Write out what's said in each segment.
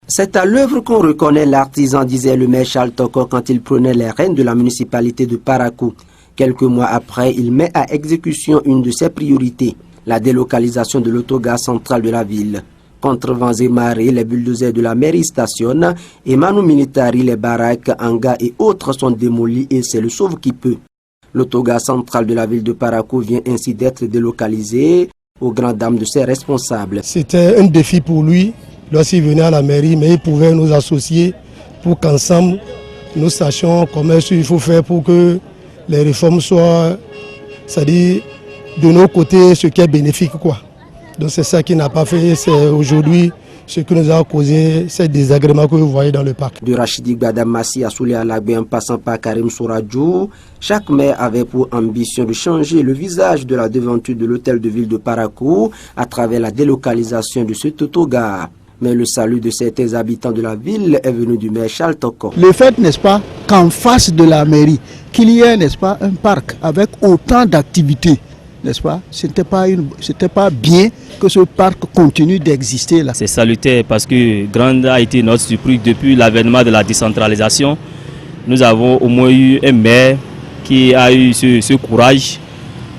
C'est à l'œuvre qu'on reconnaît l'artisan, disait le maire Charles Toko quand il prenait les rênes de la municipalité de Parakou. Quelques mois après, il met à exécution une de ses priorités, la délocalisation de l'autogare central de la ville. Contre vents et marées, les bulldozers de la mairie stationnent et Manu Militari, les baraques, hangars et autres sont démolis et c'est le sauve qui peut. L'autogare central de la ville de Parakou vient ainsi d'être délocalisé aux grandes dames de ses responsables. C'était un défi pour lui lorsqu'il venait à la mairie, mais il pouvait nous associer pour qu'ensemble nous sachions comment il faut faire pour que les réformes soient, c'est-à-dire de nos côtés, ce qui est bénéfique, quoi. Donc c'est ça qu'il n'a pas fait, c'est aujourd'hui ce qui nous a causé ces désagréments que vous voyez dans le parc. De Rachidi Gbadamassi à Soulé Alagbe en passant par Karim Souradjou, chaque maire avait pour ambition de changer le visage de la devanture de l'hôtel de ville de Parakou à travers la délocalisation de cet autogare. Mais le salut de certains habitants de la ville est venu du maire Charles Toko. Le fait, n'est-ce pas, qu'en face de la mairie, qu'il y ait, n'est-ce pas, un parc avec autant d'activités, n'est-ce pas, c'était pas bien que ce parc continue d'exister là. C'est salutaire parce que grande a été notre surprise depuis l'avènement de la décentralisation. Nous avons au moins eu un maire qui a eu ce courage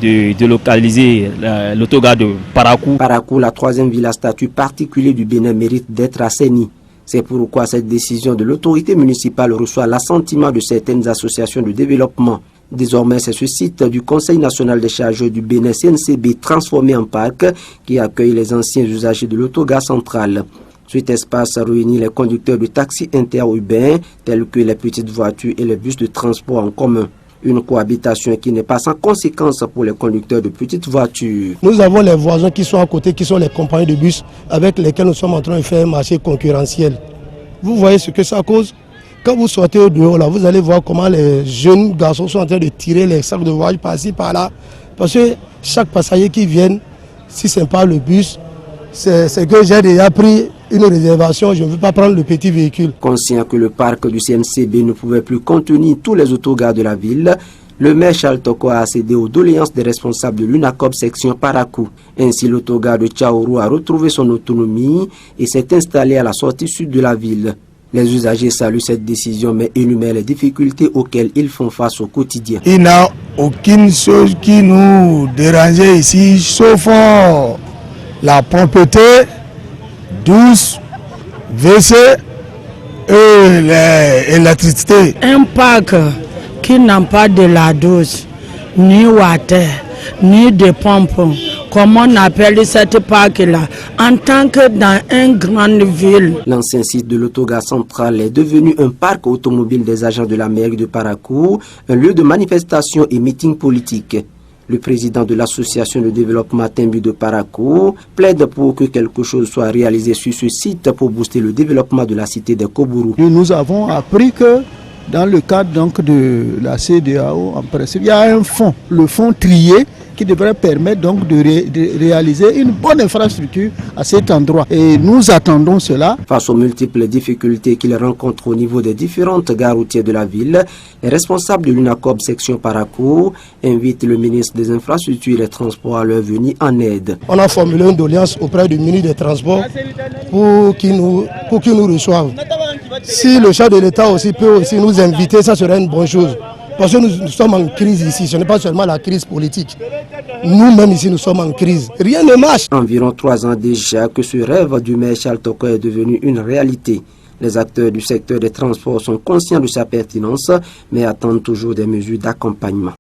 de localiser l'autogare de Parakou. Parakou, la troisième ville à statut particulier du Bénin, mérite d'être assainie. C'est pourquoi cette décision de l'autorité municipale reçoit l'assentiment de certaines associations de développement. Désormais, c'est ce site du Conseil national des chargeurs du Bénin CNCB transformé en parc qui accueille les anciens usagers de l'autogare central. Cet espace réunit les conducteurs de taxis interurbains tels que les petites voitures et les bus de transport en commun. Une cohabitation qui n'est pas sans conséquence pour les conducteurs de petites voitures. Nous avons les voisins qui sont à côté, qui sont les compagnies de bus avec lesquels nous sommes en train de faire un marché concurrentiel. Vous voyez ce que ça cause? Quand vous sortez au dehors, là, vous allez voir comment les jeunes garçons sont en train de tirer les sacs de voyage par-ci, par-là. Parce que chaque passager qui vient, si ce n'est pas le bus, c'est que j'ai déjà pris une réservation, je ne veux pas prendre le petit véhicule. Conscient que le parc du CNCB ne pouvait plus contenir tous les autogares de la ville, le maire Charles Toko a accédé aux doléances des responsables de l'UNACOB section Parakou. Ainsi, l'autogare de Tchaourou a retrouvé son autonomie et s'est installé à la sortie sud de la ville. Les usagers saluent cette décision mais énumèrent les difficultés auxquelles ils font face au quotidien. Il n'y a aucune chose qui nous dérangeait ici, sauf la propreté, douce, WC et l'électricité. Un parc qui n'a pas de la douce, ni water, ni de pompe. Comment on appelle cette parc-là? En tant que dans une grande ville. L'ancien site de l'autogare central est devenu un parc automobile des agents de la mairie de Parakou, un lieu de manifestation et meeting politique. Le président de l'association de développement Tembu de Parakou plaide pour que quelque chose soit réalisé sur ce site pour booster le développement de la cité des Kobourou. Nous avons appris que dans le cadre donc de la CEDEAO, en principe, il y a un fonds, le fonds trié, qui devrait permettre donc de réaliser une bonne infrastructure à cet endroit. Et nous attendons cela. Face aux multiples difficultés qu'ils rencontrent au niveau des différentes gares routières de la ville, les responsables de l'UNACOB section Parakou invitent le ministre des Infrastructures et des Transports à leur venir en aide. On a formulé une doléance auprès du ministre des Transports pour qu'il nous reçoive. Si le chef de l'État aussi peut aussi nous inviter, ça serait une bonne chose. Parce que nous sommes en crise ici, ce n'est pas seulement la crise politique. Nous-mêmes ici, nous sommes en crise. Rien ne marche. Environ 3 ans déjà que ce rêve du maire Charles Toko est devenu une réalité. Les acteurs du secteur des transports sont conscients de sa pertinence, mais attendent toujours des mesures d'accompagnement.